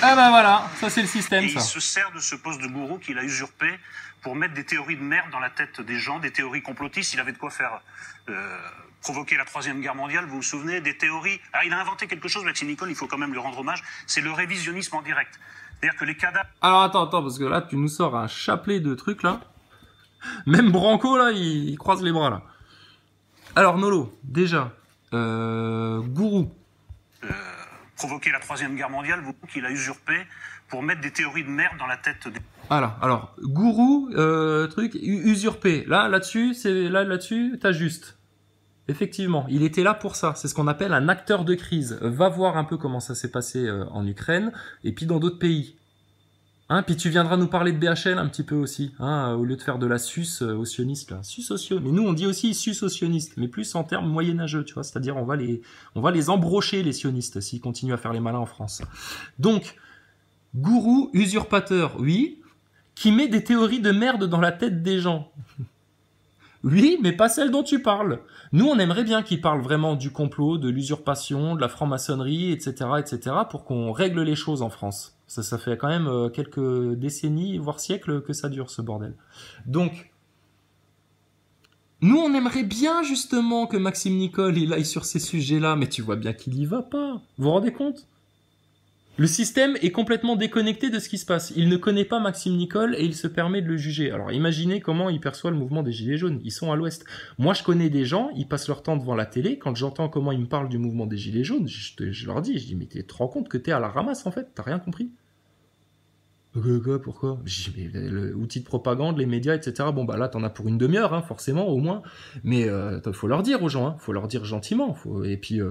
Ah bah voilà, ça c'est le système, Et ça. il se sert de ce poste de gourou qu'il a usurpé pour mettre des théories de merde dans la tête des gens, des théories complotistes. Il avait de quoi faire provoquer la Troisième Guerre mondiale, vous vous souvenez, des théories. Ah, il a inventé quelque chose, Maxime Nicole, il faut quand même lui rendre hommage, c'est le révisionnisme en direct. C'est-à-dire que les cadavres... Alors attends, parce que là, tu nous sors un chapelet de trucs, là. Même Branco, là, il croise les bras, là. Alors, Nolo, déjà, gourou. provoquer la Troisième Guerre mondiale, qu'il a usurpé pour mettre des théories de merde dans la tête des... Voilà, alors, gourou, truc, usurpé. Là-dessus, t'as juste. Effectivement, il était là pour ça. C'est ce qu'on appelle un acteur de crise. Va voir un peu comment ça s'est passé en Ukraine et puis dans d'autres pays. Hein, puis tu viendras nous parler de BHL un petit peu aussi, hein, au lieu de faire de la sus aux sionistes. Là. Sus aux sionistes. Mais nous, on dit aussi sus aux sionistes, mais plus en termes moyenâgeux, tu vois. C'est-à-dire, on va les embrocher, les sionistes, s'ils continuent à faire les malins en France. Donc, gourou, usurpateur, oui, qui met des théories de merde dans la tête des gens. Oui, mais pas celle dont tu parles. Nous, on aimerait bien qu'il parle vraiment du complot, de l'usurpation, de la franc-maçonnerie, etc., pour qu'on règle les choses en France. Ça fait quand même quelques décennies, voire siècles que ça dure, ce bordel. Donc, nous, on aimerait bien, justement, que Maxime Nicole, il aille sur ces sujets-là, mais tu vois bien qu'il y va pas. Vous vous rendez compte ? Le système est complètement déconnecté de ce qui se passe. Il ne connaît pas Maxime Nicole et il se permet de le juger. Alors imaginez comment il perçoit le mouvement des Gilets jaunes. Ils sont à l'ouest. Moi, je connais des gens, ils passent leur temps devant la télé. Quand j'entends comment ils me parlent du mouvement des Gilets jaunes, je leur dis, mais tu te rends compte que t'es à la ramasse en fait? T'as rien compris? Pourquoi? Je dis, mais l'outil de propagande, les médias, etc. Bon, bah là, t'en as pour une demi-heure, hein, forcément, au moins. Mais faut leur dire aux gens, hein, faut leur dire gentiment. Et puis...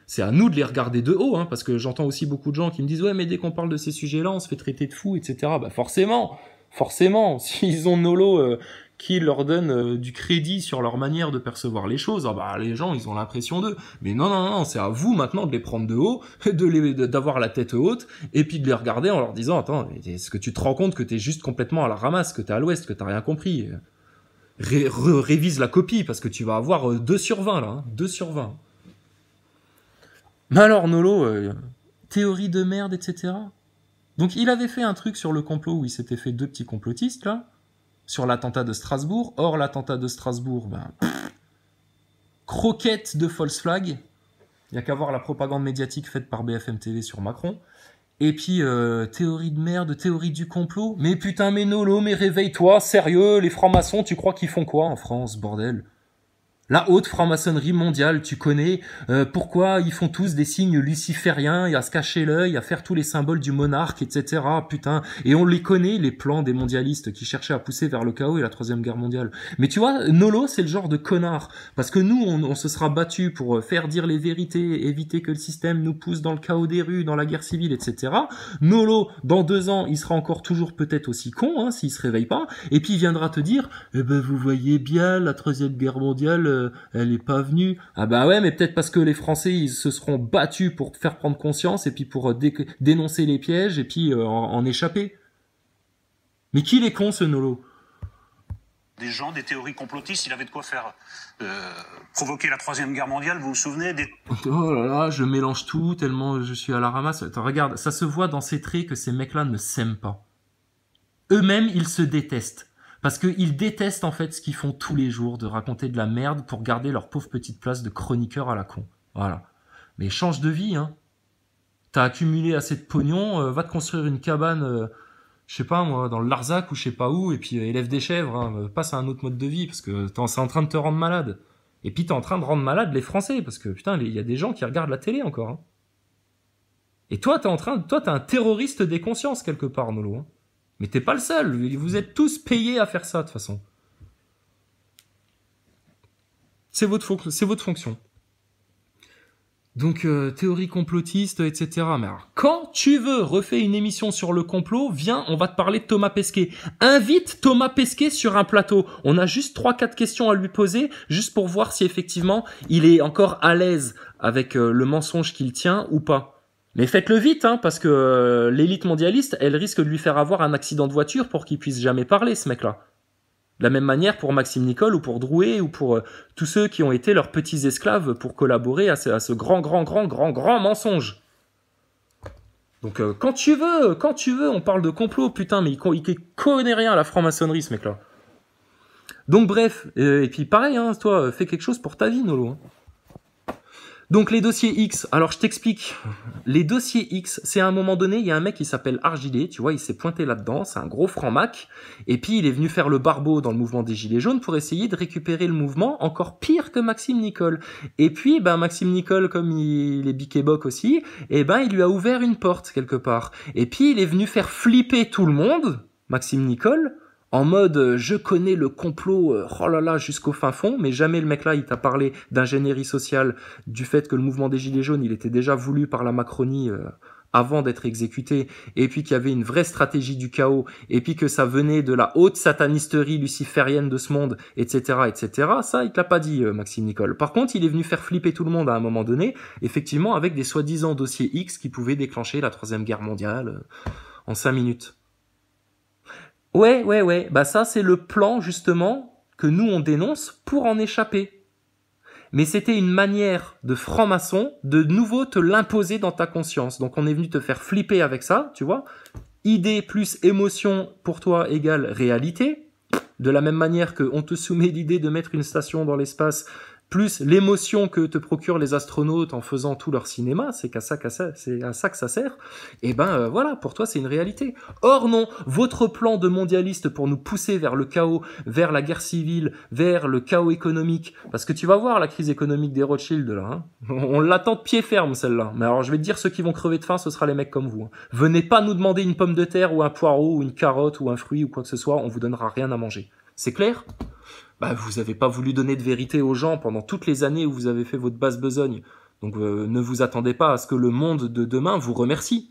c'est à nous de les regarder de haut, hein, parce que j'entends aussi beaucoup de gens qui me disent « Ouais, mais dès qu'on parle de ces sujets-là, on se fait traiter de fous, etc. » Bah forcément, s'ils ont Nolo qui leur donne du crédit sur leur manière de percevoir les choses, bah les gens, ils ont l'impression d'eux. Mais non, c'est à vous maintenant de les prendre de haut, d'avoir la tête haute, et puis de les regarder en leur disant « Attends, est-ce que tu te rends compte que t'es juste complètement à la ramasse, que t'es à l'ouest, que t'as rien compris révise la copie, parce que tu vas avoir 2 sur 20, là, hein, 2 sur 20. » Mais alors, Nolo, théorie de merde, etc. Donc, il avait fait un truc sur le complot où il s'était fait 2 petits complotistes, là, sur l'attentat de Strasbourg. Or, l'attentat de Strasbourg, croquette de false flag. Il n'y a qu'à voir la propagande médiatique faite par BFM TV sur Macron. Et puis, théorie de merde, théorie du complot. Mais putain, mais Nolo, mais réveille-toi, sérieux, les francs-maçons, tu crois qu'ils font quoi en France, bordel ? La haute franc-maçonnerie mondiale, tu connais pourquoi ils font tous des signes lucifériens et à se cacher l'œil, à faire tous les symboles du monarque, etc. Putain, et on les connaît, les plans des mondialistes qui cherchaient à pousser vers le chaos et la Troisième Guerre mondiale. Mais tu vois, Nolo, c'est le genre de connard, parce que nous, on se sera battu pour faire dire les vérités, éviter que le système nous pousse dans le chaos des rues, dans la guerre civile, etc. Nolo, dans 2 ans, il sera encore toujours peut-être aussi con, hein, s'il se réveille pas, et puis il viendra te dire, eh ben vous voyez bien, la Troisième Guerre mondiale, elle est pas venue. Ah bah ouais, mais peut-être parce que les Français, ils se seront battus pour faire prendre conscience et puis pour dénoncer les pièges et puis en échapper. Mais qu'il est con, ce Nolo. Des gens, des théories complotistes, il avait de quoi faire provoquer la Troisième Guerre mondiale, vous vous souvenez des... Oh là là, je mélange tout tellement je suis à la ramasse. Attends, regarde, ça se voit dans ces traits que ces mecs-là ne s'aiment pas. Eux-mêmes, ils se détestent. Parce qu'ils détestent en fait ce qu'ils font tous les jours, de raconter de la merde pour garder leur pauvre petite place de chroniqueur à la con. Voilà. Mais change de vie, hein. T'as accumulé assez de pognon, va te construire une cabane, je sais pas moi, dans le Larzac ou je sais pas où, et puis élève des chèvres, hein, passe à un autre mode de vie, parce que c'est en train de te rendre malade. Et puis t'es en train de rendre malade les Français, parce que putain, il y a des gens qui regardent la télé encore. Hein. Et toi, t'es un terroriste des consciences quelque part, Nolo. Hein. Mais t'es pas le seul, vous êtes tous payés à faire ça, de toute façon. C'est votre fonction. Donc, théorie complotiste, etc. Mais alors, quand tu veux, refais une émission sur le complot, viens, on va te parler de Thomas Pesquet. Invite Thomas Pesquet sur un plateau. On a juste 3-4 questions à lui poser, juste pour voir si effectivement, il est encore à l'aise avec le mensonge qu'il tient ou pas. Mais faites-le vite, hein, parce que l'élite mondialiste, elle risque de lui faire avoir un accident de voiture pour qu'il puisse jamais parler, ce mec-là. De la même manière pour Maxime Nicole ou pour Drouet ou pour tous ceux qui ont été leurs petits esclaves pour collaborer à ce grand mensonge. Donc quand tu veux, on parle de complot, putain, mais il connaît rien à la franc-maçonnerie, ce mec-là. Donc bref, et puis pareil, hein, toi, fais quelque chose pour ta vie, Nolo. Hein. Donc les dossiers X, alors je t'explique. Les dossiers X, c'est à un moment donné, il y a un mec qui s'appelle Argilé, tu vois, il s'est pointé là-dedans, c'est un gros franc-mac, et puis il est venu faire le barbeau dans le mouvement des Gilets jaunes pour essayer de récupérer le mouvement, encore pire que Maxime Nicole. Et puis, Maxime Nicole, comme il est biquet-boc aussi, il lui a ouvert une porte quelque part. Et puis il est venu faire flipper tout le monde, Maxime Nicole, en mode je connais le complot, oh là là, jusqu'au fin fond, mais jamais le mec là il t'a parlé d'ingénierie sociale, du fait que le mouvement des Gilets jaunes il était déjà voulu par la Macronie avant d'être exécuté, et puis qu'il y avait une vraie stratégie du chaos, et puis que ça venait de la haute satanisterie luciférienne de ce monde, etc., etc. Ça il te l'a pas dit, Maxime Nicole. Par contre il est venu faire flipper tout le monde à un moment donné, effectivement avec des soi-disant dossiers X qui pouvaient déclencher la Troisième Guerre mondiale en 5 minutes. Ouais. Ça, c'est le plan, justement, que nous, on dénonce pour en échapper. Mais c'était une manière de franc-maçon de nouveau te l'imposer dans ta conscience. Donc, on est venu te faire flipper avec ça, tu vois. Idée plus émotion pour toi égale réalité. De la même manière qu'on te soumet l'idée de mettre une station dans l'espace plus l'émotion que te procurent les astronautes en faisant tout leur cinéma, c'est à ça que ça sert, et voilà, pour toi c'est une réalité. Or non, votre plan de mondialiste pour nous pousser vers le chaos, vers la guerre civile, vers le chaos économique, parce que tu vas voir la crise économique des Rothschild là, hein. On l'attend de pied ferme celle-là, mais alors je vais te dire, ceux qui vont crever de faim, ce sera les mecs comme vous. Hein. Venez pas nous demander une pomme de terre ou un poireau ou une carotte ou un fruit ou quoi que ce soit, on vous donnera rien à manger. C'est clair ? Vous avez pas voulu donner de vérité aux gens pendant toutes les années où vous avez fait votre basse besogne. Donc ne vous attendez pas à ce que le monde de demain vous remercie.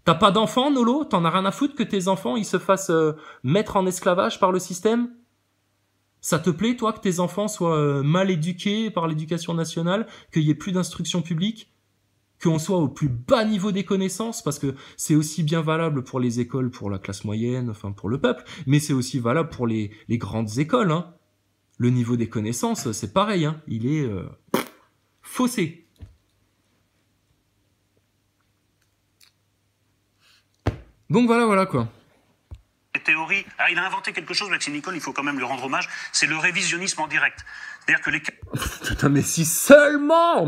T'as pas d'enfants, Nolo ? T'en as rien à foutre que tes enfants ils se fassent mettre en esclavage par le système ? Ça te plaît, toi, que tes enfants soient mal éduqués par l'éducation nationale, qu'il y ait plus d'instruction publique ? Qu'on soit au plus bas niveau des connaissances, parce que c'est aussi bien valable pour les écoles, pour la classe moyenne, enfin pour le peuple, mais c'est aussi valable pour les grandes écoles. Hein. Le niveau des connaissances, c'est pareil, hein. Il est faussé. Donc voilà quoi. Théorie. Ah, il a inventé quelque chose, Maxime Nicole, il faut quand même lui rendre hommage, c'est le révisionnisme en direct. C'est-à-dire que les... Putain, mais si seulement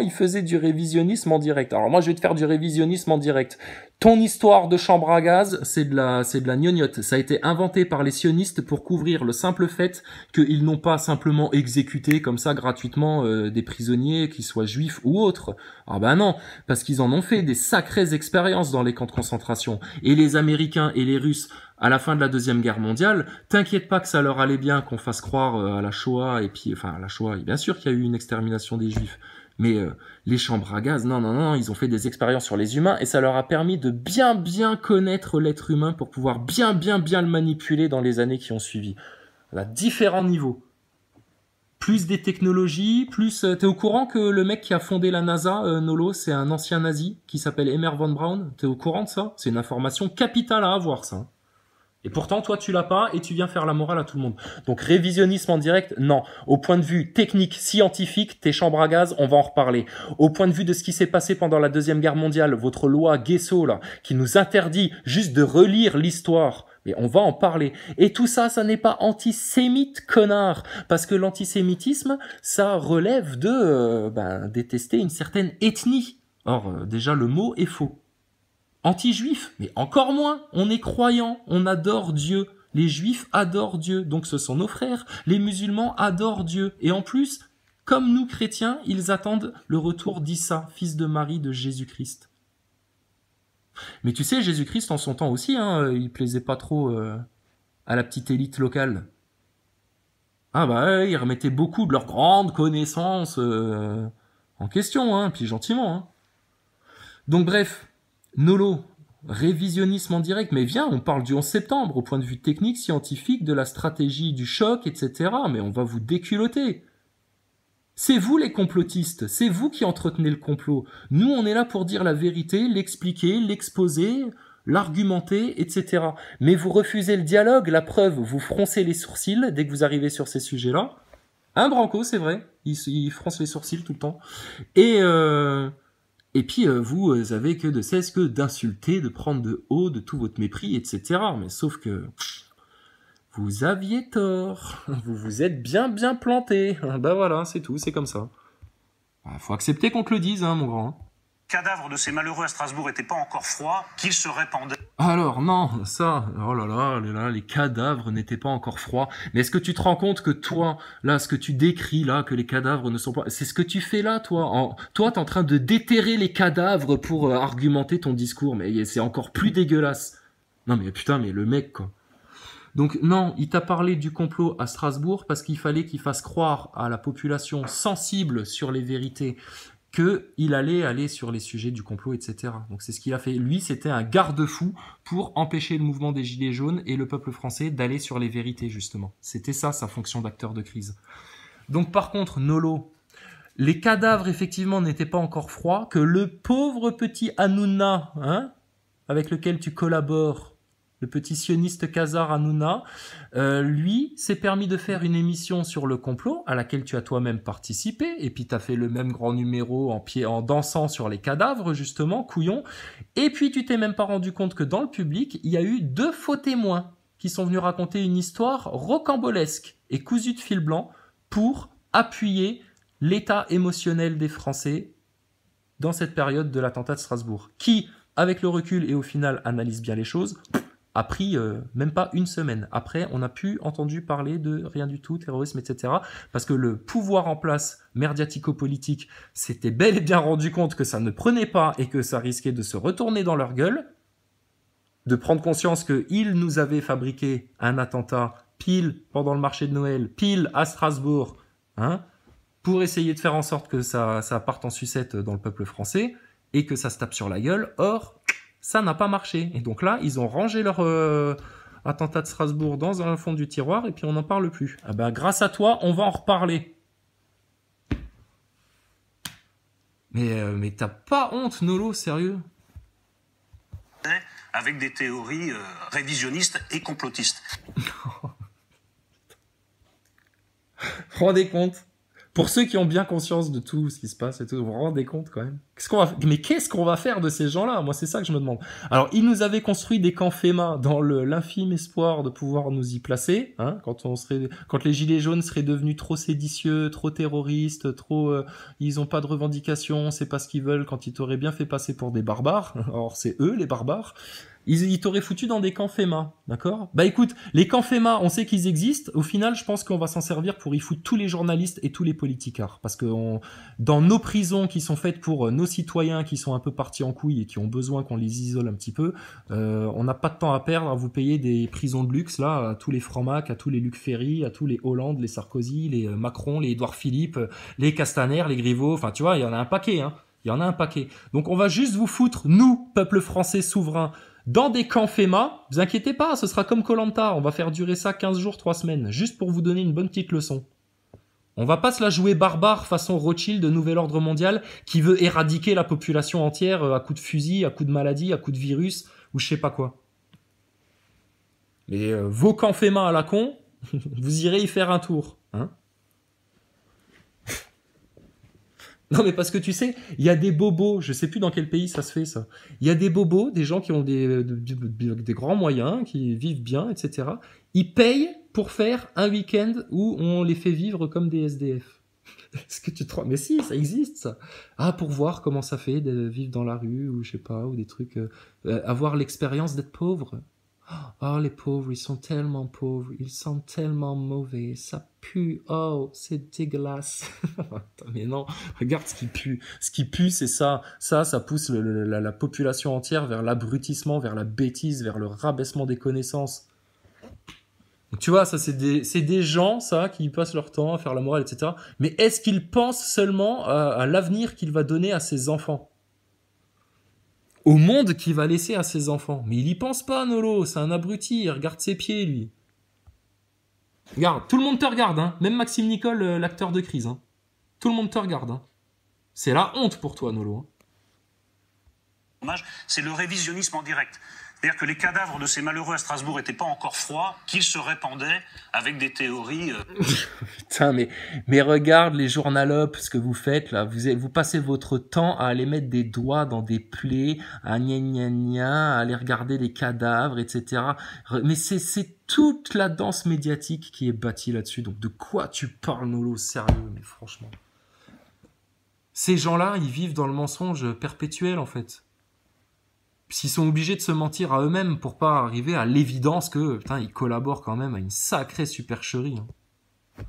il faisait du révisionnisme en direct. Alors moi, je vais te faire du révisionnisme en direct. Ton histoire de chambre à gaz, c'est de la gnognotte. Ça a été inventé par les sionistes pour couvrir le simple fait qu'ils n'ont pas simplement exécuté comme ça gratuitement des prisonniers, qu'ils soient juifs ou autres. Ah ben non, parce qu'ils en ont fait des sacrées expériences dans les camps de concentration. Et les Américains et les Russes, à la fin de la Deuxième Guerre mondiale, t'inquiète pas que ça leur allait bien qu'on fasse croire à la Shoah, et puis, enfin, à la Shoah, bien sûr qu'il y a eu une extermination des Juifs, mais les chambres à gaz, non, ils ont fait des expériences sur les humains, et ça leur a permis de bien connaître l'être humain pour pouvoir bien le manipuler dans les années qui ont suivi. À différents niveaux. Plus des technologies, plus... T'es au courant que le mec qui a fondé la NASA, Nolo, c'est un ancien nazi qui s'appelle Emmer von Braun? T'es au courant de ça? C'est une information capitale à avoir, ça. Et pourtant, toi, tu l'as pas et tu viens faire la morale à tout le monde. Donc, révisionnisme en direct, non. Au point de vue technique, scientifique, tes chambres à gaz, on va en reparler. Au point de vue de ce qui s'est passé pendant la Deuxième Guerre mondiale, votre loi Guesso, là, qui nous interdit juste de relire l'histoire, mais on va en parler. Et tout ça, ça n'est pas antisémite, connard. Parce que l'antisémitisme, ça relève de détester une certaine ethnie. Or, déjà, le mot est faux. Anti-juif, mais encore moins, on est croyant, on adore Dieu. Les juifs adorent Dieu, donc ce sont nos frères. Les musulmans adorent Dieu. Et en plus, comme nous chrétiens, ils attendent le retour d'Issa, fils de Marie de Jésus-Christ. Mais tu sais, Jésus-Christ en son temps aussi, hein, il plaisait pas trop à la petite élite locale. Ils remettaient beaucoup de leurs grandes connaissances en question, hein, puis gentiment. Hein. Donc bref... Nolo, révisionnisme en direct, mais viens, on parle du 11 septembre, au point de vue technique, scientifique, de la stratégie du choc, etc. Mais on va vous déculoter. C'est vous les complotistes, c'est vous qui entretenez le complot. Nous, on est là pour dire la vérité, l'expliquer, l'exposer, l'argumenter, etc. Mais vous refusez le dialogue, la preuve, vous froncez les sourcils dès que vous arrivez sur ces sujets-là. Branco, c'est vrai, il fronce les sourcils tout le temps. Et puis, vous avez que de cesse que d'insulter, de prendre de haut, de tout votre mépris, etc. Mais sauf que vous aviez tort. Vous vous êtes bien planté. Ben voilà, c'est tout, c'est comme ça. Faut accepter qu'on te le dise, hein, mon grand. Le cadavre de ces malheureux à Strasbourg n'était pas encore froid, qu'il se répandait. Alors non, ça, oh là là, les cadavres n'étaient pas encore froids. Mais est-ce que tu te rends compte que toi, là, ce que tu décris là, que les cadavres ne sont pas, c'est ce que tu fais là, toi. Toi, t'es en train de déterrer les cadavres pour argumenter ton discours, mais c'est encore plus dégueulasse. Non mais putain, mais le mec quoi. Donc non, il t'a parlé du complot à Strasbourg parce qu'il fallait qu'il fasse croire à la population sensible sur les vérités qu'il allait aller sur les sujets du complot, etc. Donc c'est ce qu'il a fait. Lui, c'était un garde-fou pour empêcher le mouvement des Gilets jaunes et le peuple français d'aller sur les vérités, justement. C'était ça, sa fonction d'acteur de crise. Donc par contre, Nolo, les cadavres, effectivement, n'étaient pas encore froids, que le pauvre petit Hanouna, hein, avec lequel tu collabores, le petit sioniste Khazar Hanouna, lui s'est permis de faire une émission sur le complot à laquelle tu as toi-même participé, et puis tu as fait le même grand numéro en dansant sur les cadavres, justement, couillon, et puis tu t'es même pas rendu compte que dans le public, il y a eu 2 faux témoins qui sont venus raconter une histoire rocambolesque et cousue de fil blanc pour appuyer l'état émotionnel des Français dans cette période de l'attentat de Strasbourg, qui, avec le recul et au final, analyse bien les choses, a pris même pas une semaine. Après, on n'a plus entendu parler de rien du tout, terrorisme, etc. Parce que le pouvoir en place, merdiatico-politique, s'était bel et bien rendu compte que ça ne prenait pas et que ça risquait de se retourner dans leur gueule, de prendre conscience qu'ils nous avaient fabriqué un attentat pile pendant le marché de Noël, pile à Strasbourg, hein, pour essayer de faire en sorte que ça parte en sucette dans le peuple français et que ça se tape sur la gueule. Or, ça n'a pas marché. Et donc là, ils ont rangé leur attentat de Strasbourg dans un fond du tiroir et puis on n'en parle plus. Ah ben, grâce à toi, on va en reparler. Mais t'as pas honte, Nolo, sérieux? Avec des théories révisionnistes et complotistes. Vous vous rendez compte? Pour ceux qui ont bien conscience de tout ce qui se passe et tout, vous vous rendez compte quand même? Mais qu'est-ce qu'on va faire de ces gens-là? Moi, c'est ça que je me demande. Alors, ils nous avaient construit des camps FEMA dans l'infime espoir de pouvoir nous y placer, hein, quand les gilets jaunes seraient devenus trop séditieux, trop terroristes, ils ont pas de revendications, c'est pas ce qu'ils veulent, quand ils t'auraient bien fait passer pour des barbares. Or, c'est eux, les barbares. Ils t'auraient foutu dans des camps FEMA, d'accord? Bah écoute, les camps FEMA, on sait qu'ils existent. Au final, je pense qu'on va s'en servir pour y foutre tous les journalistes et tous les politicards. Parce que dans nos prisons qui sont faites pour nos citoyens qui sont un peu partis en couille et qui ont besoin qu'on les isole un petit peu, on n'a pas de temps à perdre à vous payer des prisons de luxe, là, à tous les Franck-Mac, à tous les Luc Ferry, à tous les Hollande, les Sarkozy, les Macron, les Édouard Philippe, les Castaner, les Griveaux, enfin tu vois, il y en a un paquet, hein. Il y en a un paquet. Donc on va juste vous foutre, nous, peuple français souverain, dans des camps FEMA, vous inquiétez pas, ce sera comme Koh-Lanta, on va faire durer ça 15 jours, 3 semaines, juste pour vous donner une bonne petite leçon. On va pas se la jouer barbare façon Rothschild de Nouvel Ordre Mondial qui veut éradiquer la population entière à coups de fusil, à coups de maladie, à coups de virus, ou je sais pas quoi. Mais vos camps FEMA à la con, vous irez y faire un tour, hein. Non mais parce que tu sais, il y a des bobos, je sais plus dans quel pays ça se fait ça. Il y a des bobos, des gens qui ont des grands moyens, qui vivent bien, etc. Ils payent pour faire un week-end où on les fait vivre comme des SDF. Est-ce que tu te rends... Mais si, ça existe ça. Ah, pour voir comment ça fait de vivre dans la rue ou je sais pas, ou des trucs, avoir l'expérience d'être pauvre. Oh, les pauvres, ils sont tellement pauvres, ils sont tellement mauvais, ça pue, oh, c'est dégueulasse. Mais non, regarde ce qui pue. Ce qui pue, c'est ça. Ça pousse la population entière vers l'abrutissement, vers la bêtise, vers le rabaissement des connaissances. Donc, tu vois, ça, c'est des gens, ça, qui passent leur temps à faire la morale, etc. Mais est-ce qu'ils pensent seulement à l'avenir qu'il va donner à ses enfants ? Au monde qu'il va laisser à ses enfants. Mais il y pense pas, Nolo, c'est un abruti, il regarde ses pieds, lui. Regarde, tout le monde te regarde, hein. Même Maxime Nicole, l'acteur de crise. Hein. Tout le monde te regarde. Hein. C'est la honte pour toi, Nolo. Hein. c'est le révisionnisme en direct. C'est-à-dire que les cadavres de ces malheureux à Strasbourg n'étaient pas encore froids, qu'ils se répandaient avec des théories... Putain, mais regarde les journalopes, ce que vous faites là. Vous passez votre temps à aller mettre des doigts dans des plaies, à gna gna gna, à aller regarder les cadavres, etc. Mais c'est toute la danse médiatique qui est bâtie là-dessus. Donc de quoi tu parles, Nolo? Sérieux, mais franchement. Ces gens-là, ils vivent dans le mensonge perpétuel, en fait. S'ils sont obligés de se mentir à eux-mêmes pour pas arriver à l'évidence que, putain, ils collaborent quand même à une sacrée supercherie. Hein.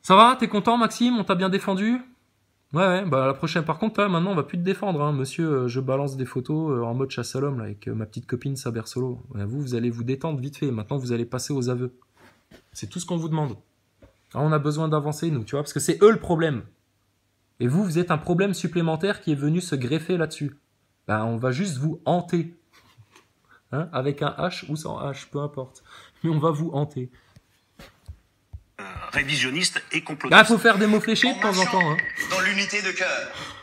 Ça va? T'es content, Maxime? On t'a bien défendu? Ouais, bah la prochaine, par contre, là, maintenant, on va plus te défendre, hein. Monsieur, je balance des photos en mode chasse à l'homme, là, avec ma petite copine Saber Solo. Vous allez vous détendre vite fait. Maintenant, vous allez passer aux aveux. C'est tout ce qu'on vous demande. Alors, on a besoin d'avancer, nous, tu vois, parce que c'est eux le problème. Et vous êtes un problème supplémentaire qui est venu se greffer là-dessus. Ben, on va juste vous hanter. Hein, avec un H ou sans H, peu importe. Mais on va vous hanter. Révisionniste et complotiste. Ah, faut faire des mots fléchés de temps en temps. Hein. Dans l'unité de cœur.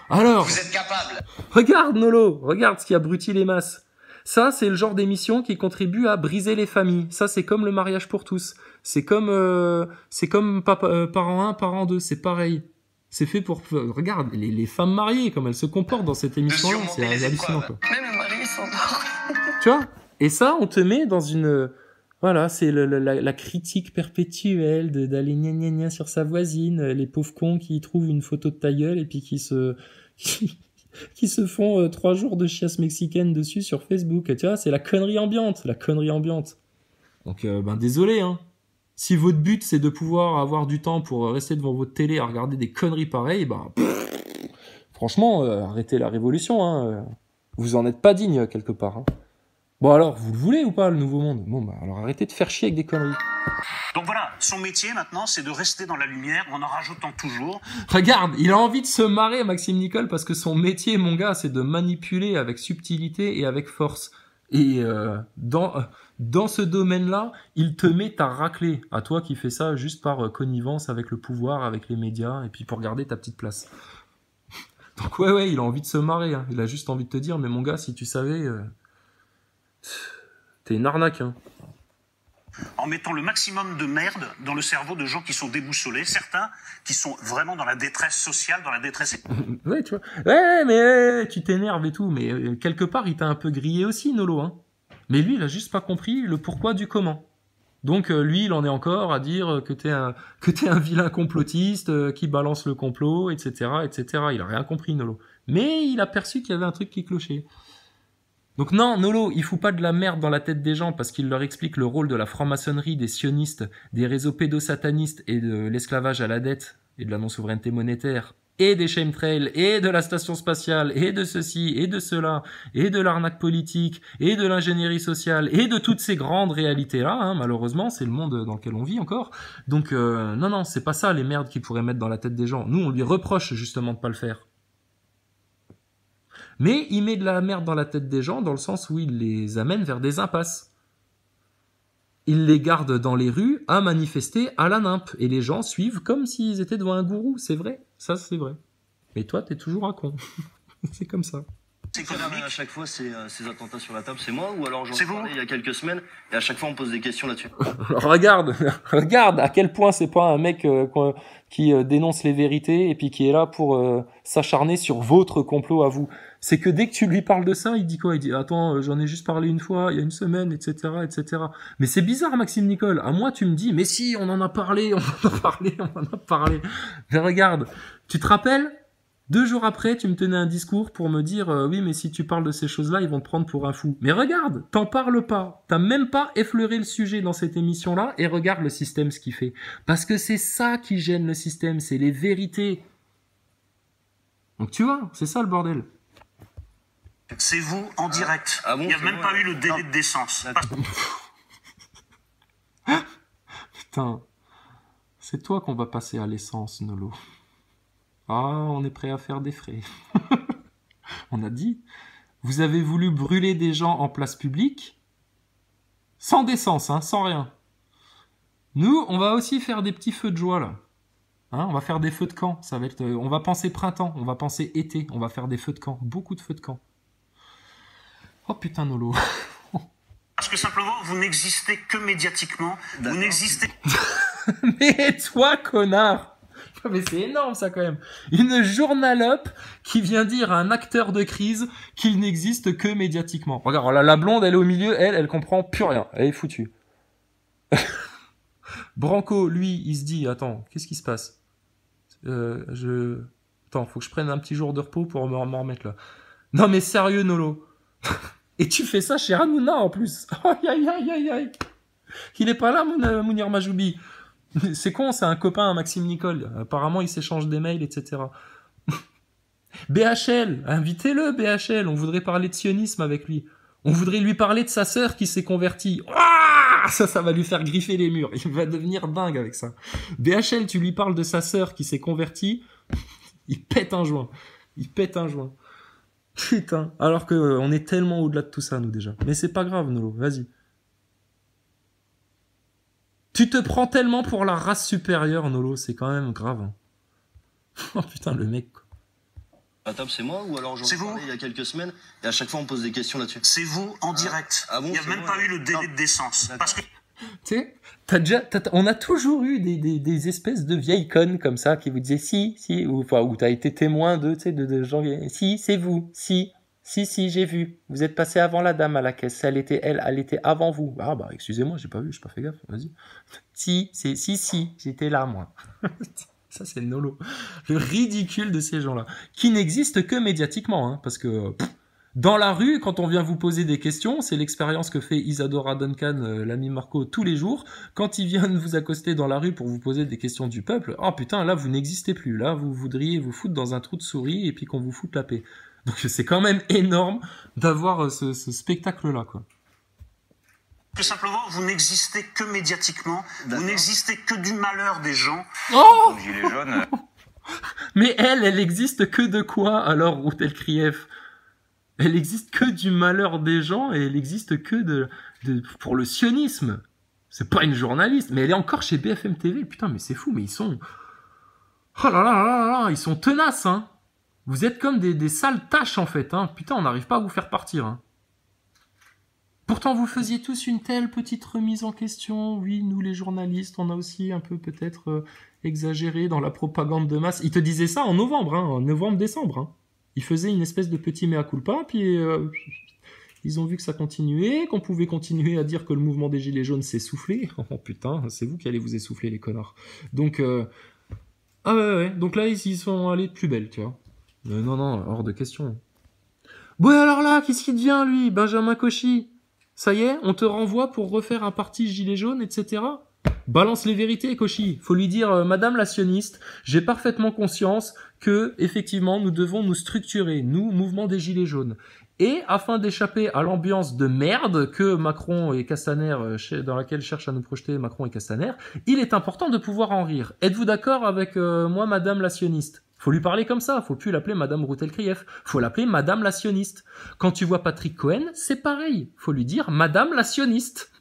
Alors, vous êtes capable. Regarde, Nolo, regarde ce qui abrutit les masses. Ça, c'est le genre d'émission qui contribue à briser les familles. Ça, c'est comme le mariage pour tous. C'est comme parent 1, parent 2, c'est pareil. C'est fait pour... Regarde, les femmes mariées, comme elles se comportent dans cette émission-là, c'est hallucinant, quoi. Même le mari s'endort. Tu vois? Et ça, on te met dans une... Voilà, c'est la critique perpétuelle d'aller gna gna gna sur sa voisine, les pauvres cons qui trouvent une photo de ta gueule et puis qui se font 3 jours de chiasse mexicaine dessus sur Facebook. Tu vois, c'est la connerie ambiante, Donc, désolé, hein. Si votre but, c'est de pouvoir avoir du temps pour rester devant votre télé à regarder des conneries pareilles, franchement, arrêtez la révolution. Hein. Vous en êtes pas digne, quelque part. Hein. Bon alors, vous le voulez ou pas, le nouveau monde? Bon, alors arrêtez de faire chier avec des conneries. Donc voilà, son métier maintenant, c'est de rester dans la lumière en rajoutant toujours. Regarde, il a envie de se marrer, Maxime Nicole, parce que son métier, mon gars, c'est de manipuler avec subtilité et avec force. Et dans ce domaine-là, il te met ta raclée. À toi qui fais ça juste par connivence avec le pouvoir, avec les médias, et puis pour garder ta petite place. Donc ouais, il a envie de se marrer. Hein. Il a juste envie de te dire, mais mon gars, si tu savais... T'es une arnaque, hein. En mettant le maximum de merde dans le cerveau de gens qui sont déboussolés, certains qui sont vraiment dans la détresse sociale, dans la détresse... Ouais, tu vois. Ouais, mais tu t'énerves et tout, mais quelque part, il t'a un peu grillé aussi, Nolo, hein. Mais lui, il a juste pas compris le pourquoi du comment. Donc lui, il en est encore à dire que t'es un vilain complotiste qui balance le complot, etc., etc. Il a rien compris, Nolo. Mais il a perçu qu'il y avait un truc qui clochait. Donc non, Nolo, il fout pas de la merde dans la tête des gens parce qu'il leur explique le rôle de la franc-maçonnerie, des sionistes, des réseaux pédosatanistes et de l'esclavage à la dette et de la non-souveraineté monétaire et des chemtrails et de la station spatiale et de ceci et de cela et de l'arnaque politique et de l'ingénierie sociale et de toutes ces grandes réalités-là, hein, malheureusement, c'est le monde dans lequel on vit encore. Donc non, c'est pas ça les merdes qu'il pourrait mettre dans la tête des gens. Nous, on lui reproche justement de pas le faire. Mais il met de la merde dans la tête des gens dans le sens où il les amène vers des impasses. Il les garde dans les rues à manifester à la nimpe. Et les gens suivent comme s'ils étaient devant un gourou. C'est vrai, ça c'est vrai. Mais toi, t'es toujours un con. C'est comme ça. À chaque fois, ces attentats sur la table, c'est moi ou alors j'en ai vous parlé il y a quelques semaines et à chaque fois on pose des questions là-dessus. Alors, regarde à quel point c'est pas un mec qui dénonce les vérités et puis qui est là pour s'acharner sur votre complot à vous. C'est que dès que tu lui parles de ça, il dit quoi? Il dit attends, j'en ai juste parlé une fois, il y a une semaine, etc., etc. Mais c'est bizarre, Maxime Nicole. À moi, tu me dis mais si, on en a parlé. Mais regarde, tu te rappelles? 2 jours après, tu me tenais un discours pour me dire oui, mais si tu parles de ces choses-là, ils vont te prendre pour un fou. Mais regarde, t'en parles pas. T'as même pas effleuré le sujet dans cette émission-là et regarde le système ce qu'il fait. Parce que c'est ça qui gêne le système, c'est les vérités. Donc tu vois, c'est ça le bordel. C'est vous en direct. Ah bon, il n'y a même bon, pas eu le délai de décence. Putain, c'est toi qu'on va passer à l'essence, Nolo. Ah, on est prêt à faire des frais. On a dit, vous avez voulu brûler des gens en place publique, sans décence, hein, sans rien. Nous, on va aussi faire des petits feux de joie, là. Hein, on va faire des feux de camp. Ça va être, on va penser printemps, on va penser été, on va faire des feux de camp, beaucoup de feux de camp. Oh putain, Nolo. Parce que simplement, vous n'existez que médiatiquement. Vous n'existez Mais toi, connard! Mais c'est énorme, ça, quand même. Une journalope qui vient dire à un acteur de crise qu'il n'existe que médiatiquement. Regarde, la blonde, elle est au milieu, elle comprend plus rien. Elle est foutue. Branco, lui, il se dit, attends, qu'est-ce qui se passe? Attends, faut que je prenne un petit jour de repos pour m'en remettre là. Non mais sérieux, Nolo. Et tu fais ça chez Hanouna en plus. Aïe aïe aïe aïe aïe. Il est pas là, Mounir Majoubi. C'est con, c'est un copain, Maxime Nicole. Apparemment, ils s'échangent des mails, etc. BHL, invitez-le, BHL. On voudrait parler de sionisme avec lui. On voudrait lui parler de sa sœur qui s'est convertie. Ça va lui faire griffer les murs. Il va devenir dingue avec ça. BHL, tu lui parles de sa sœur qui s'est convertie. Il pète un joint. Il pète un joint. Putain. Alors que on est tellement au-delà de tout ça, nous, déjà. Mais c'est pas grave, Nolo. Vas-y. Tu te prends tellement pour la race supérieure, Nolo. C'est quand même grave. Hein. Oh putain, le mec. La table, c'est moi ou alors j'en C'est ai vous parlé il y a quelques semaines et à chaque fois on pose des questions là-dessus. C'est vous en direct. Ah bon, il n'y a c'est même moi, pas eu le délai non. de décence. Parce que Tu sais, on a toujours eu des espèces de vieilles connes comme ça qui vous disaient si, ou enfin, où t'as été témoin de gens, si, c'est vous, si, j'ai vu. Vous êtes passé avant la dame à la caisse. Elle était avant vous. Ah, bah, excusez-moi, j'ai pas vu, j'ai pas fait gaffe, vas-y. Si, j'étais là, moi. Ça, c'est le Nolo. Le ridicule de ces gens-là. Qui n'existent que médiatiquement, hein, parce que, dans la rue, quand on vient vous poser des questions, c'est l'expérience que fait Isadora Duncan, l'ami Marco, tous les jours. Quand ils viennent vous accoster dans la rue pour vous poser des questions du peuple, oh putain, là, vous n'existez plus. Là, vous voudriez vous foutre dans un trou de souris et puis qu'on vous foute la paix. Donc, c'est quand même énorme d'avoir ce spectacle-là, quoi. que simplement, vous n'existez que médiatiquement. Vous n'existez que du malheur des gens. Oh Gilets jaunes. Mais elle existe que de quoi, alors, Routel Krief? Elle existe que du malheur des gens et elle existe que pour le sionisme. C'est pas une journaliste, mais elle est encore chez BFM TV. Putain, mais c'est fou, mais ils sont... Oh là là là là, ils sont tenaces, hein. Vous êtes comme des sales tâches, en fait, hein. Putain, on n'arrive pas à vous faire partir, hein. Pourtant, vous faisiez tous une telle petite remise en question. Oui, nous, les journalistes, on a aussi un peu peut-être exagéré dans la propagande de masse. Ils te disaient ça en novembre, hein, en novembre-décembre, hein. Ils faisaient une espèce de petit mea culpa, puis ils ont vu que ça continuait, qu'on pouvait continuer à dire que le mouvement des Gilets jaunes s'est soufflé. Oh putain, c'est vous qui allez vous essouffler, les connards. Donc, ah ouais. Donc là, ils sont allés de plus belle, tu vois. Non, hors de question. Bon, alors là, qu'est-ce qu'il devient, lui, Benjamin Cauchy? Ça y est, on te renvoie pour refaire un parti Gilets jaunes, etc. Balance les vérités, Cauchy. Faut lui dire, Madame la sioniste, j'ai parfaitement conscience que, effectivement, nous devons nous structurer, nous, mouvement des Gilets jaunes. Et, afin d'échapper à l'ambiance de merde que Macron et Castaner, dans laquelle cherchent à nous projeter Macron et Castaner, il est important de pouvoir en rire. Êtes-vous d'accord avec moi, Madame la sioniste? Faut lui parler comme ça, faut plus l'appeler Madame Routel-Krief, faut l'appeler Madame la sioniste. Quand tu vois Patrick Cohen, c'est pareil, faut lui dire Madame la sioniste.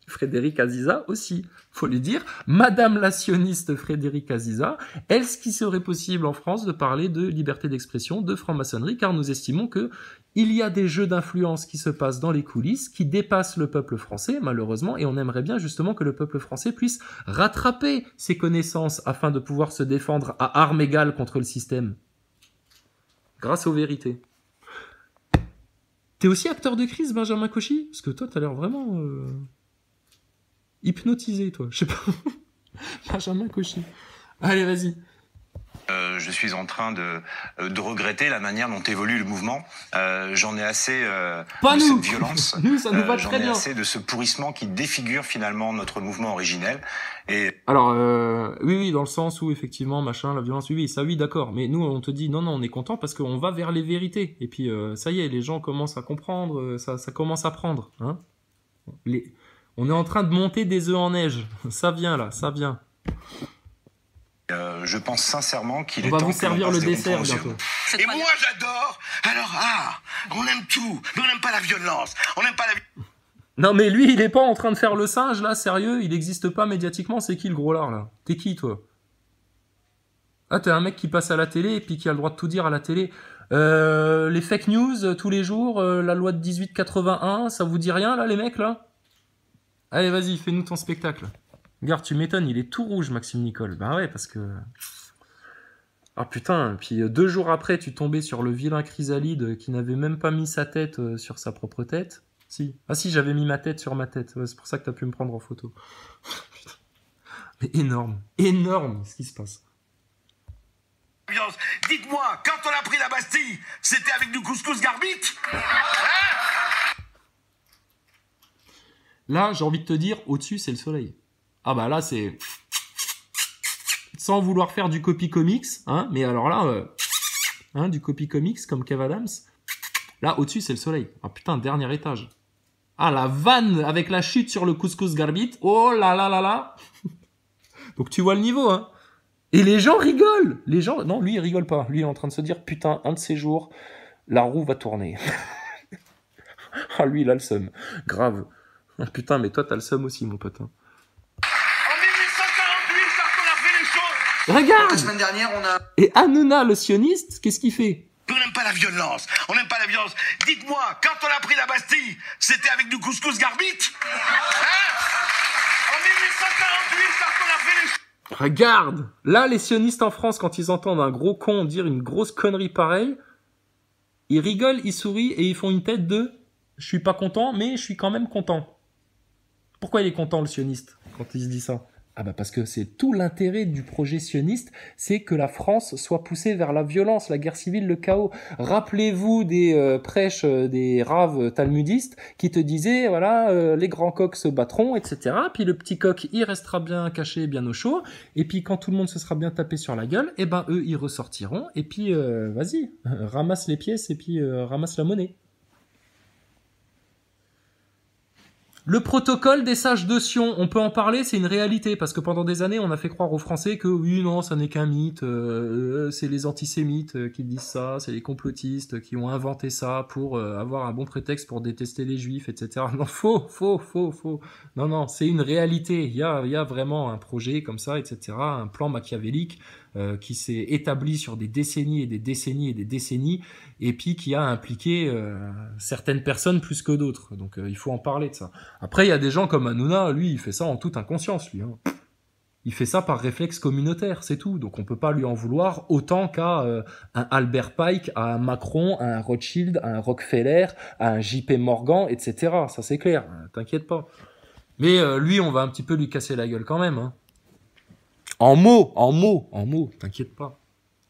Frédéric Aziza aussi. Faut lui dire Madame la sioniste Frédéric Aziza. Est-ce qu'il serait possible en France de parler de liberté d'expression, de franc-maçonnerie, car nous estimons que il y a des jeux d'influence qui se passent dans les coulisses, qui dépassent le peuple français, malheureusement, et on aimerait bien justement que le peuple français puisse rattraper ses connaissances afin de pouvoir se défendre à armes égales contre le système. Grâce aux vérités. T'es aussi acteur de crise, Benjamin Cauchy? Parce que toi, t'as l'air vraiment... hypnotisé, toi. Je sais pas. Benjamin Cauchy. Allez, vas-y. Je suis en train de regretter la manière dont évolue le mouvement. J'en ai assez Pas de nous. cette violence. Nous, ça nous va J'en très ai bien. assez de ce pourrissement qui défigure finalement notre mouvement originel. Et Alors, oui, dans le sens où, effectivement, machin, la violence, oui, ça, oui, d'accord. Mais nous, on te dit, non, on est content parce qu'on va vers les vérités. Et puis, ça y est, les gens commencent à comprendre, ça commence à prendre. Hein. On est en train de monter des œufs en neige. Ça vient, là, ça vient. je pense sincèrement qu'il est On va temps vous que servir l'on le passe des dessert ronds-points aux bientôt. urnes. Et moi j'adore. Alors on aime tout, mais on n'aime pas la violence. On n'aime pas la... Non, mais lui, il est pas en train de faire le singe, là, sérieux, il n'existe pas médiatiquement, c'est qui le gros lard, là? T'es qui, toi? Ah, t'es un mec qui passe à la télé et puis qui a le droit de tout dire à la télé. Les fake news tous les jours, la loi de 1881, ça vous dit rien là les mecs là? Allez vas-y, fais-nous ton spectacle. Regarde, tu m'étonnes, il est tout rouge Maxime Nicole. Ben ouais, parce que... Ah putain, puis 2 jours après, tu tombais sur le vilain Chrysalide qui n'avait même pas mis sa tête sur sa propre tête. Si. Ah si, j'avais mis ma tête sur ma tête. Ouais, c'est pour ça que t'as pu me prendre en photo. Mais énorme, énorme ce qui se passe. Dites-moi, quand on a pris la Bastille, c'était avec du couscous garbite? Là, j'ai envie de te dire, au-dessus, c'est le soleil. Ah bah là, c'est... Sans vouloir faire du copy comics, hein, mais alors là, du copy comics comme Kev Adams, là, au-dessus, c'est le soleil. Ah putain, dernier étage. Ah, la vanne avec la chute sur le couscous garbite. Oh là là là là. Donc tu vois le niveau, hein. Et les gens rigolent. Les gens, non, lui, il rigole pas. Lui, il est en train de se dire, putain, un de ces jours, la roue va tourner. Ah, lui, il a le seum. Grave. Ah, putain, mais toi, t'as le seum aussi, mon pote. Hein. En 1848, quand on a fait les choses. Regarde. La semaine dernière, on a... Et Hanouna, le sioniste, qu'est-ce qu'il fait? On n'aime pas la violence. On n'aime pas la violence. Dites-moi, quand on a pris la Bastille, c'était avec du couscous garbite? En 1848, quand on a fait les choses. Regarde. Là, les sionistes en France, quand ils entendent un gros con dire une grosse connerie pareille, ils rigolent, ils sourient et ils font une tête de « je suis pas content, mais je suis quand même content ». Pourquoi il est content, le sioniste, quand il se dit ça? Ah bah parce que c'est tout l'intérêt du projet sioniste, c'est que la France soit poussée vers la violence, la guerre civile, le chaos. Rappelez-vous des prêches des raves talmudistes qui te disaient, voilà, les grands coqs se battront, etc. Puis le petit coq, il restera bien caché, bien au chaud. Et puis quand tout le monde se sera bien tapé sur la gueule, eh ben eux, ils ressortiront. Et puis, vas-y, ramasse les pièces et puis ramasse la monnaie. Le protocole des sages de Sion, on peut en parler, c'est une réalité, parce que pendant des années, on a fait croire aux Français que oui, non, ça n'est qu'un mythe, c'est les antisémites qui disent ça, c'est les complotistes qui ont inventé ça pour avoir un bon prétexte pour détester les juifs, etc. Non, faux. Non, non, c'est une réalité, il y a vraiment un projet comme ça, etc., un plan machiavélique qui s'est établi sur des décennies et des décennies et des décennies, et puis qui a impliqué certaines personnes plus que d'autres. Donc il faut en parler de ça. Après, il y a des gens comme Hanouna, lui, il fait ça en toute inconscience, lui. Hein. Il fait ça par réflexe communautaire, c'est tout. Donc on peut pas lui en vouloir autant qu'à un Albert Pike, à un Macron, à un Rothschild, à un Rockefeller, à un JP Morgan, etc. Ça c'est clair, t'inquiète pas. Mais lui, on va un petit peu lui casser la gueule quand même. Hein. En mots, t'inquiète pas.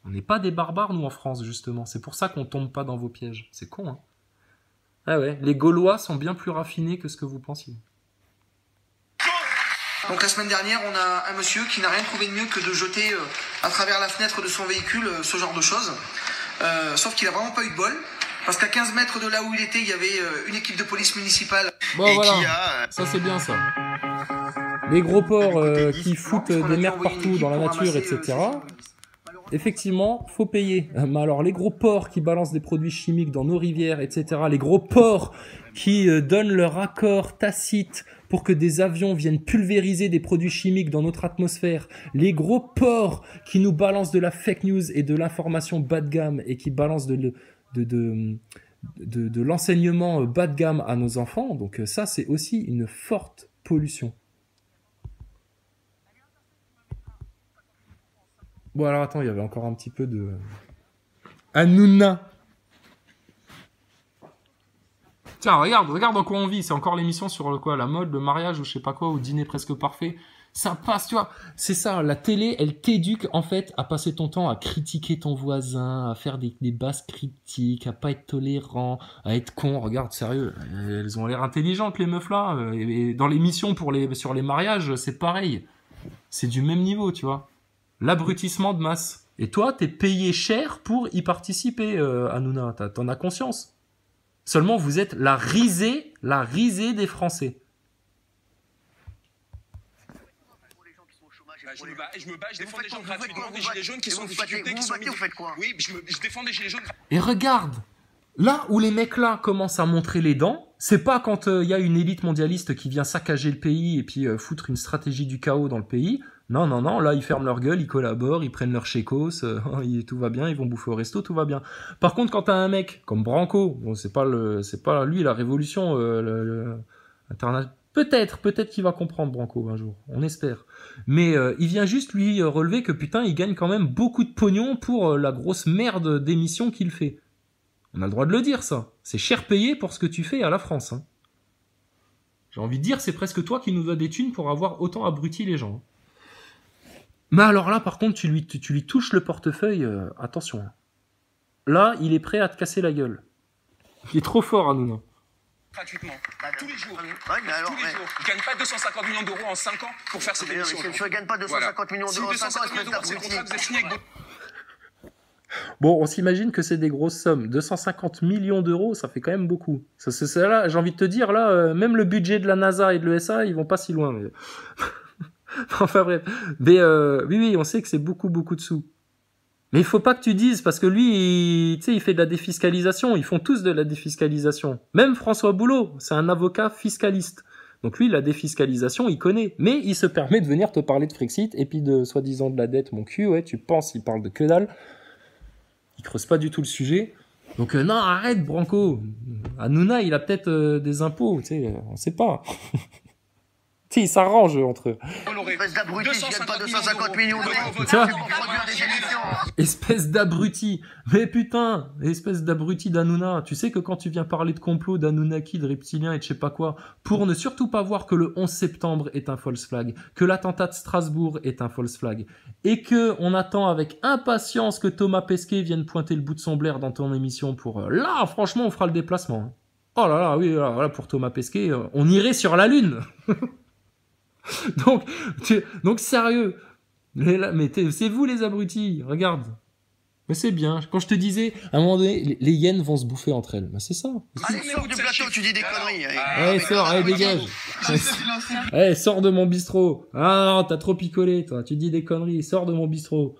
On n'est pas des barbares, nous, en France, justement. C'est pour ça qu'on tombe pas dans vos pièges. C'est con, hein. Ah ouais, les Gaulois sont bien plus raffinés que ce que vous pensiez. Donc la semaine dernière, on a un monsieur qui n'a rien trouvé de mieux que de jeter à travers la fenêtre de son véhicule ce genre de choses. Sauf qu'il a vraiment pas eu de bol. Parce qu'à 15 mètres de là où il était, il y avait une équipe de police municipale. Bon, voilà, ça c'est bien ça. Les gros porcs qui foutent des merdes partout dans la nature, etc. Effectivement, faut payer. Mais alors, les gros porcs qui balancent des produits chimiques dans nos rivières, etc. Les gros porcs qui donnent leur accord tacite pour que des avions viennent pulvériser des produits chimiques dans notre atmosphère. Les gros porcs qui nous balancent de la fake news et de l'information bas de gamme et qui balancent de l'enseignement bas de gamme à nos enfants. Donc ça, c'est aussi une forte pollution. Bon, alors attends, il y avait encore un petit peu de... Hanouna. Tiens, regarde dans quoi on vit. C'est encore l'émission sur le quoi, la mode, le mariage ou je sais pas quoi, ou dîner presque parfait. Ça passe, tu vois. C'est ça, la télé, elle t'éduque en fait à passer ton temps à critiquer ton voisin, à faire des basses critiques, à pas être tolérant, à être con. Regarde, sérieux, elles ont l'air intelligentes les meufs là. Et dans l'émission sur les mariages, c'est pareil. C'est du même niveau, tu vois. L'abrutissement de masse. Et toi, t'es payé cher pour y participer, Hanouna. T'en as conscience. Seulement, vous êtes la risée des Français. Je me bats, je défends des gens gratuitement, des gilets jaunes qui sont en difficulté, qui sont mis... Vous faites quoi? Oui, je défends des gilets jaunes. Et regarde, là où les mecs là commencent à montrer les dents, c'est pas quand y a une élite mondialiste qui vient saccager le pays et puis foutre une stratégie du chaos dans le pays. Non, non, non, là, ils ferment leur gueule, ils collaborent, ils prennent leur chécos, tout va bien, ils vont bouffer au resto, tout va bien. Par contre, quand t'as un mec comme Branco, bon, c'est pas lui la révolution, peut-être qu'il va comprendre Branco un jour, on espère. Mais il vient juste lui relever que putain, il gagne quand même beaucoup de pognon pour la grosse merde d'émission qu'il fait. On a le droit de le dire, ça. C'est cher payé pour ce que tu fais à la France. Hein. J'ai envie de dire, c'est presque toi qui nous dois des thunes pour avoir autant abruti les gens. Mais alors là, par contre, tu lui touches le portefeuille, attention. Là, il est prêt à te casser la gueule. Il est trop fort, Hanouna. Gratuitement. Tous les jours. Ouais, mais alors, Tous les jours. Il ne gagne pas 250 millions d'euros en 5 ans pour faire cette émission. Tu ne gagnes pas 250 millions d'euros en 5 ans, Si 250 millions d'euros, c'est le contrat que vous avez signé avec Bon, on s'imagine que c'est des grosses sommes. 250 millions d'euros, ça fait quand même beaucoup. C'est là, j'ai envie de te dire, là, même le budget de la NASA et de l'ESA, ils vont pas si loin. Mais... enfin bref. Mais oui, on sait que c'est beaucoup de sous. Mais il faut pas que tu dises, parce que lui, tu sais, il fait de la défiscalisation. Ils font tous de la défiscalisation. Même François Boulot, c'est un avocat fiscaliste. Donc lui, la défiscalisation, il connaît. Mais il se permet de venir te parler de Frexit, et puis de soi-disant de la dette, mon cul, ouais, tu penses, il parle de que dalle. Il creuse pas du tout le sujet. Donc non, arrête, Branco. Hanouna, il a peut-être des impôts, tu sais, on sait pas. Tu sais, ils s'arrangent entre eux. Espèce d'abruti, je gagne pas 250 millions d'euros. Tu vois, Pour produire des émissions. espèce d'abruti. Mais putain, espèce d'abruti d'Hanouna. Tu sais que quand tu viens parler de complot, d'Anunnaki, de reptiliens et de je sais pas quoi, pour ne surtout pas voir que le 11 septembre est un false flag, que l'attentat de Strasbourg est un false flag, et que on attend avec impatience que Thomas Pesquet vienne pointer le bout de son blaire dans ton émission pour... là, franchement, on fera le déplacement. Hein. Oh là là, oui, là, pour Thomas Pesquet, on irait sur la Lune. donc sérieux. Mais c'est vous les abrutis, regarde. Mais c'est bien. Quand je te disais, à un moment donné, les hyènes vont se bouffer entre elles. Mais c'est ça. Allez, sors du plateau, tu dis des conneries. Allez, sors, allez, dégage. Allez, sors de mon bistrot. Ah non, t'as trop picolé, toi. Tu dis des conneries. Sors de mon bistrot.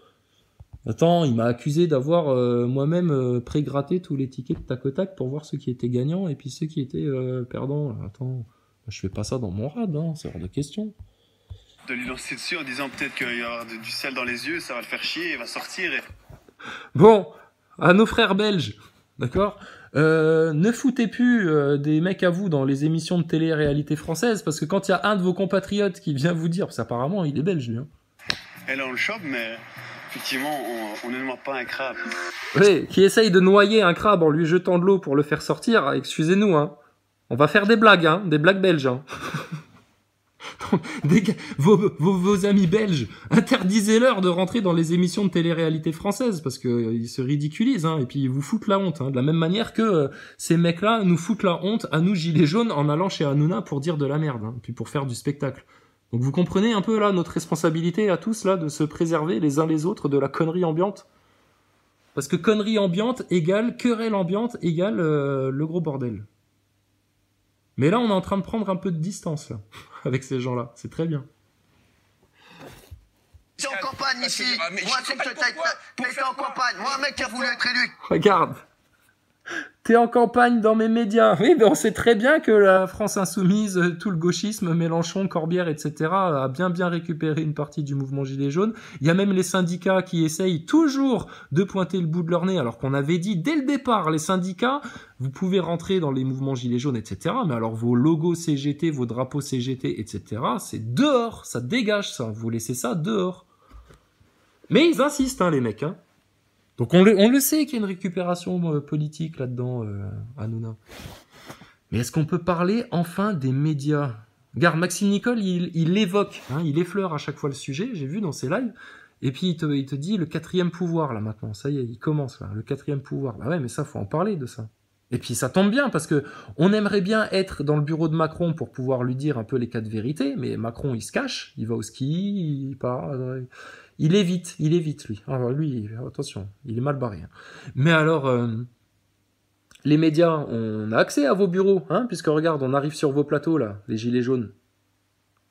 Attends, il m'a accusé d'avoir moi-même pré-gratté tous les tickets de tac au tac pour voir ceux qui étaient gagnants et puis ceux qui étaient perdants. Attends, je fais pas ça dans mon rad, hein, c'est hors de question. De lui lancer dessus en disant peut-être qu'il va y avoir du sel dans les yeux, ça va le faire chier, il va sortir. Et... Bon, à nos frères belges, d'accord, ne foutez plus des mecs à vous dans les émissions de télé-réalité françaises, parce que quand il y a un de vos compatriotes qui vient vous dire, parce qu'apparemment il est belge lui, hein. Et là on le chope, mais effectivement on ne noie pas un crabe. Oui, qui essaye de noyer un crabe en lui jetant de l'eau pour le faire sortir, excusez-nous, hein. On va faire des blagues, hein, des blagues belges, hein. Vos amis belges, interdisez-leur de rentrer dans les émissions de télé-réalité françaises parce que ils se ridiculisent, hein, et puis ils vous foutent la honte, hein, de la même manière que ces mecs-là nous foutent la honte à nous gilets jaunes en allant chez Hanouna pour dire de la merde, hein, puis pour faire du spectacle. Donc vous comprenez un peu là notre responsabilité à tous là de se préserver les uns les autres de la connerie ambiante, parce que connerie ambiante égale querelle ambiante égale le gros bordel. Mais là, on est en train de prendre un peu de distance, là, avec ces gens-là. C'est très bien. T'es en campagne ici. Moi, c'est que t'es en campagne. Moi, un mec qui a voulu être élu. Regarde. T'es en campagne dans mes médias. Oui, mais on sait très bien que la France insoumise, tout le gauchisme, Mélenchon, Corbière, etc., a bien récupéré une partie du mouvement Gilets jaunes. Il y a même les syndicats qui essayent toujours de pointer le bout de leur nez, alors qu'on avait dit dès le départ, les syndicats, vous pouvez rentrer dans les mouvements Gilets jaunes, etc., mais alors vos logos CGT, vos drapeaux CGT, etc., c'est dehors, ça dégage ça, vous laissez ça dehors. Mais ils insistent, hein, les mecs, hein. Donc on le sait qu'il y a une récupération politique là-dedans, Hanouna. Mais est-ce qu'on peut parler enfin des médias? Regarde, Maxime Nicole, il évoque, hein, il effleure à chaque fois le sujet, j'ai vu dans ses lives, et puis il te dit le 4e pouvoir, là maintenant, ça y est, il commence là, le 4e pouvoir. Bah ouais, mais ça, faut en parler de ça. Et puis ça tombe bien, parce que on aimerait bien être dans le bureau de Macron pour pouvoir lui dire un peu les 4 vérités, mais Macron, il se cache, il va au ski, il part... Il évite, lui. Alors lui, attention, il est mal barré. Hein. Mais alors, les médias, on a accès à vos bureaux, hein, puisque regarde, on arrive sur vos plateaux, là, les gilets jaunes.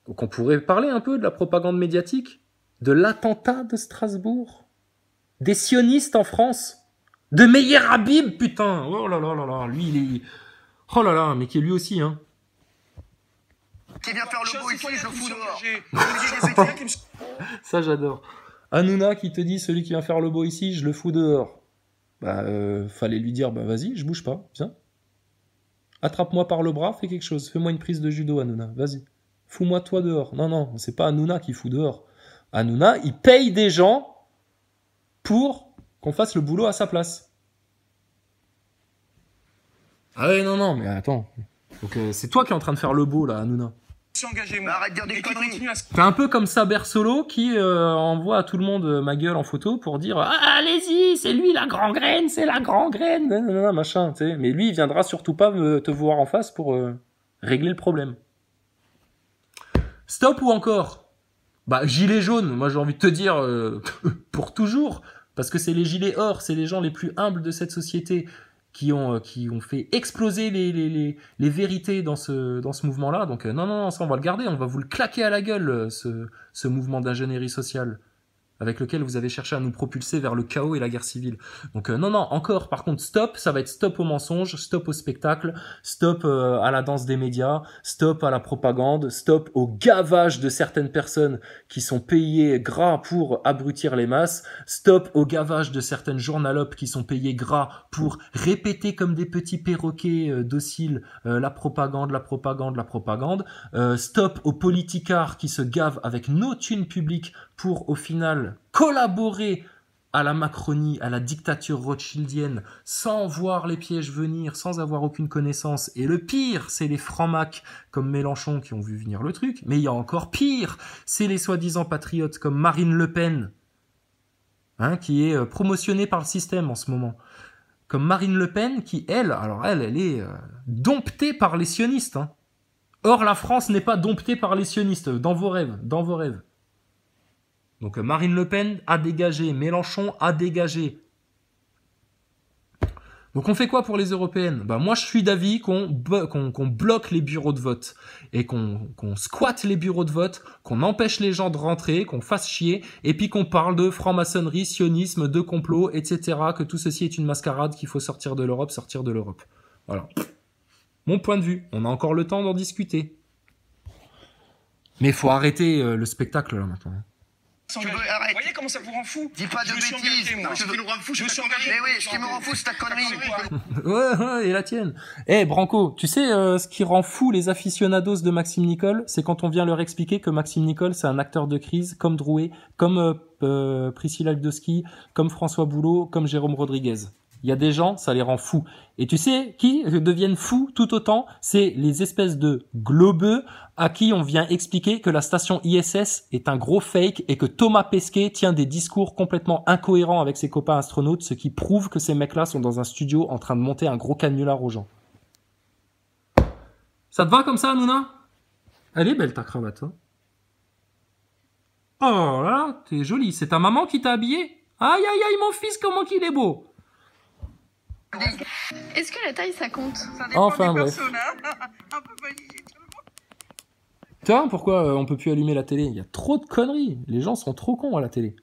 Donc on pourrait parler un peu de la propagande médiatique, de l'attentat de Strasbourg, des sionistes en France, de Meyer Habib, putain. Oh là là là là, lui, il est... Oh là là, mais qui est lui aussi, hein. Qui vient faire le beau ici, je le fous dehors. Ça, j'adore. Hanouna qui te dit, celui qui vient faire le beau ici, je le fous dehors. Bah, fallait lui dire, bah vas-y, je bouge pas, viens. Attrape-moi par le bras, fais quelque chose. Fais-moi une prise de judo, Hanouna, vas-y. Fous-moi toi dehors. Non, non, c'est pas Hanouna qui fout dehors. Hanouna, il paye des gens pour qu'on fasse le boulot à sa place. Ah ouais, non, non, mais attends. Donc c'est toi qui es en train de faire le beau, là, Hanouna. Arrête de dire des conneries. C'est un peu comme Saber Solo qui envoie à tout le monde ma gueule en photo pour dire « Ah, allez-y, c'est lui la grand-graine, c'est la grand-graine !» machin, tu sais. Mais lui, il viendra surtout pas te voir en face pour régler le problème. Stop ou encore? Bah, gilet jaune, moi j'ai envie de te dire pour toujours, parce que c'est les gilets or, c'est les gens les plus humbles de cette société qui ont fait exploser les vérités dans ce mouvement-là. Donc non, non, non, ça on va le garder, on va vous le claquer à la gueule, ce mouvement d'ingénierie sociale avec lequel vous avez cherché à nous propulser vers le chaos et la guerre civile. Donc non, non, encore, par contre, stop, ça va être stop au mensonge, stop au spectacle, stop à la danse des médias, stop à la propagande, stop au gavage de certaines personnes qui sont payées gras pour abrutir les masses, stop au gavage de certaines journalopes qui sont payées gras pour répéter comme des petits perroquets dociles la propagande, la propagande, la propagande, stop aux politicards qui se gavent avec nos thunes publiques pour, au final, collaborer à la Macronie, à la dictature rothschildienne, sans voir les pièges venir, sans avoir aucune connaissance. Et le pire, c'est les francs-macs comme Mélenchon qui ont vu venir le truc. Mais il y a encore pire, c'est les soi-disant patriotes comme Marine Le Pen, hein, qui est promotionnée par le système en ce moment. Comme Marine Le Pen qui, elle est domptée par les sionistes. Hein. Or, la France n'est pas domptée par les sionistes, dans vos rêves, dans vos rêves. Donc Marine Le Pen a dégagé, Mélenchon a dégagé. Donc on fait quoi pour les européennes? Bah moi je suis d'avis qu'on bloque les bureaux de vote et qu'on squatte les bureaux de vote, qu'on empêche les gens de rentrer, qu'on fasse chier et puis qu'on parle de franc-maçonnerie, sionisme, de complot, etc. Que tout ceci est une mascarade, qu'il faut sortir de l'Europe, sortir de l'Europe. Voilà. Mon point de vue. On a encore le temps d'en discuter. Mais il faut arrêter le spectacle là maintenant. Tu veux, arrête. Vous voyez comment ça vous rend fou? Dis pas de bêtises. Moi, ce qui nous rend fou, je me suis engagé. Mais oui, ce qui me rend fou, c'est ta connerie. Ouais, et la tienne. Eh, Branco, tu sais ce qui rend fou les aficionados de Maxime Nicole, c'est quand on vient leur expliquer que Maxime Nicole, c'est un acteur de crise, comme Drouet, comme Priscilla Ludowski, comme François Boulot, comme Jérôme Rodriguez. Il y a des gens, ça les rend fous. Et tu sais qui deviennent fous tout autant? C'est les espèces de globeux à qui on vient expliquer que la station ISS est un gros fake et que Thomas Pesquet tient des discours complètement incohérents avec ses copains astronautes, ce qui prouve que ces mecs-là sont dans un studio en train de monter un gros canular aux gens. Ça te va comme ça, Hanouna? Elle est belle ta cravate. Hein, oh là là, t'es jolie. C'est ta maman qui t'a habillé? Aïe aïe aïe, mon fils, comment qu'il est beau! Est-ce que la taille ça compte? Enfin bref. Tu vois pourquoi on peut plus allumer la télé? Il y a trop de conneries. Les gens sont trop cons à la télé.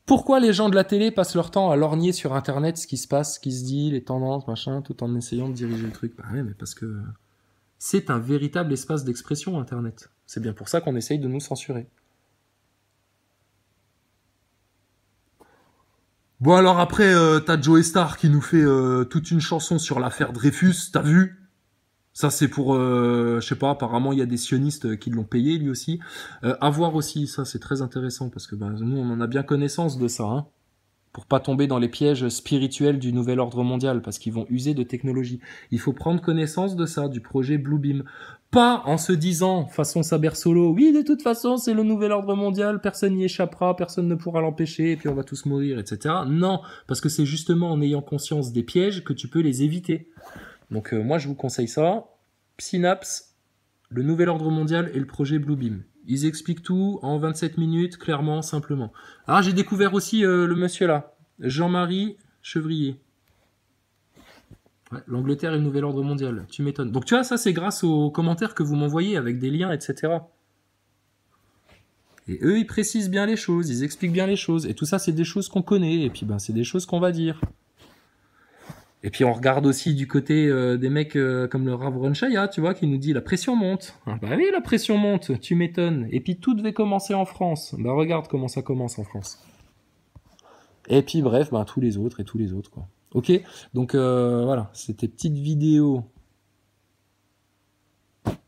Pourquoi les gens de la télé passent leur temps à lorgner sur Internet ce qui se passe, ce qui se dit, les tendances, machin, tout en essayant de diriger le truc? Bah ouais, mais parce que c'est un véritable espace d'expression, Internet. C'est bien pour ça qu'on essaye de nous censurer. Bon alors après, t'as Joey Starr qui nous fait toute une chanson sur l'affaire Dreyfus, t'as vu? Ça c'est pour, je sais pas, apparemment il y a des sionistes qui l'ont payé lui aussi. À voir aussi, ça c'est très intéressant parce que nous on en a bien connaissance de ça, hein, pour pas tomber dans les pièges spirituels du nouvel ordre mondial parce qu'ils vont user de technologie. Il faut prendre connaissance de ça, du projet Bluebeam. Pas en se disant, façon Saber Solo, oui, de toute façon, c'est le nouvel ordre mondial, personne n'y échappera, personne ne pourra l'empêcher, et puis on va tous mourir, etc. Non, parce que c'est justement en ayant conscience des pièges que tu peux les éviter. Donc moi, je vous conseille ça. Synapse, le nouvel ordre mondial et le projet Bluebeam. Ils expliquent tout en 27 minutes, clairement, simplement. Ah, j'ai découvert aussi le monsieur là, Jean-Marie Chevrier. Ouais, l'Angleterre et le nouvel ordre mondial, tu m'étonnes. Donc tu vois, ça c'est grâce aux commentaires que vous m'envoyez avec des liens, etc. Et eux, ils précisent bien les choses, ils expliquent bien les choses. Et tout ça, c'est des choses qu'on connaît, et puis c'est des choses qu'on va dire. Et puis on regarde aussi du côté des mecs comme le Rav Ronchaya, tu vois, qui nous dit la pression monte. Ah, bah oui, la pression monte, tu m'étonnes. Et puis tout devait commencer en France. Bah regarde comment ça commence en France. Et puis bref, bah tous les autres, quoi. Ok, donc voilà, c'était petite vidéo.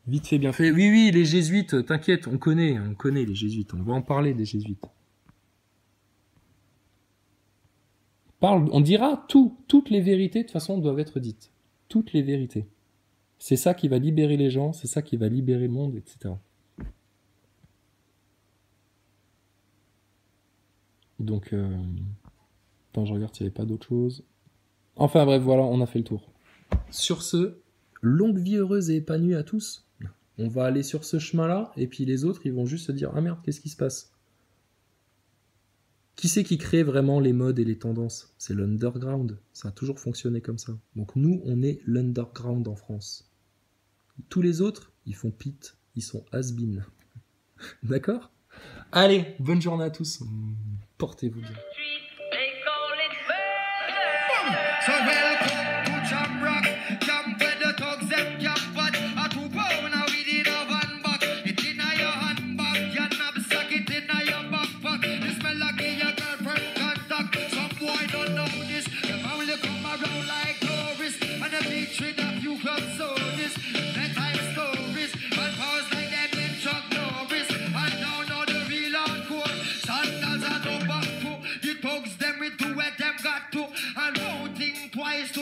Vite fait, bien fait. Oui, les jésuites, t'inquiète, on connaît les jésuites. On va en parler des jésuites. On dira toutes les vérités, de toute façon, doivent être dites. Toutes les vérités. C'est ça qui va libérer les gens, c'est ça qui va libérer le monde, etc. Donc, attends, je regarde s'il n'y avait pas d'autre chose. Enfin bref, voilà, on a fait le tour. Sur ce, longue vie heureuse et épanouie à tous. On va aller sur ce chemin-là, et puis les autres, ils vont juste se dire « Ah merde, qu'est-ce qui se passe ?» Qui c'est qui crée vraiment les modes et les tendances? C'est l'underground. Ça a toujours fonctionné comme ça. Donc nous, on est l'underground en France. Tous les autres, ils font pit. Ils sont has-been. D'accord? Allez, bonne journée à tous. Portez-vous bien.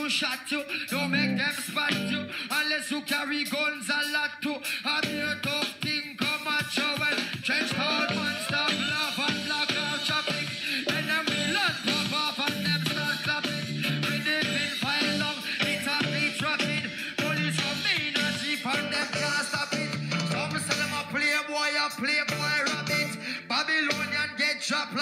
Shot you, don't make them spot you unless you carry guns a lot too. I'm here to think, come at you and trench coat man stop laugh and block out traffic. Then them blood pop off and them start clapping. When they been file long, it's a beat rapid. Police from me and jeep and them can't stop it. Some say them a playboy rabbit. Babylonian get dropped